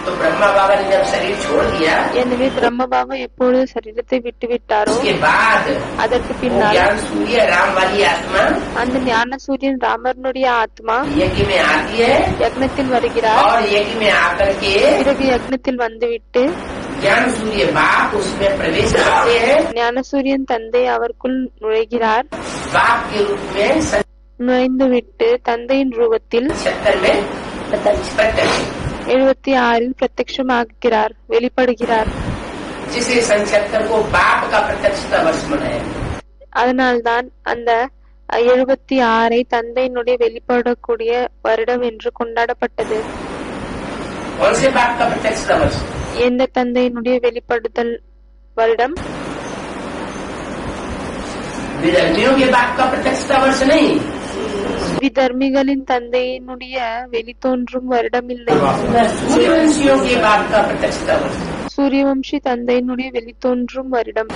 तो ब्रह्मा बाबा ने जब शरीर छोड़ दिया, எனவே பிரம்ம பாபா எப்பொழுது சரீரத்தை விட்டு விட்டாரோ उसके बाद அதற்கு वो பின்னால் ज्ञान सूर्य राम वाली आत्मा அந்த ஞான சூரியன் ராமனுடைய ஆத்மா यज्ञ में आती है யக்னத்தில் வருகிறார். और यज्ञ में आकर के பிறகு யக்னத்தில் வந்துவிட்டு ज्ञान सूर्य बाप उसमें प्रवेश करते हैं। ஞான சூரியன் தந்தை அவருக்குள் நுழைகிறார். बाप के रूप में நுழைந்துவிட்டு தந்தையின் ரூபத்தில் 76 में प्रत्यक्ष 76 பிரத்யட்சமாகிறார், வெளிப்படுகிறார். जिसे 76 को बाप का प्रत्यक्षता वर्ष मनाया। அதனால்தான் அந்த 76 தந்தையினுடைய வெளிப்படக்கூடிய வருடம் என்று கொண்டாடப்பட்டது. कौन से बाप का प्रत्यक्षता वर्ष? எந்த தந்தையினுடைய வெளிப்படுதல் வருடம்? विधर्मियों के बाप का प्रत्यक्षता वर्ष नहीं, விதர்மிகளின் தந்தையினுடைய வெளித்தோன்றும் வருடம் இல்லை. सूर्यवंशियों के बाप का प्रत्यक्षता वर्ष। சூரியவம்சி தந்தையினுடைய வெளித்தோன்றும் வருடம்.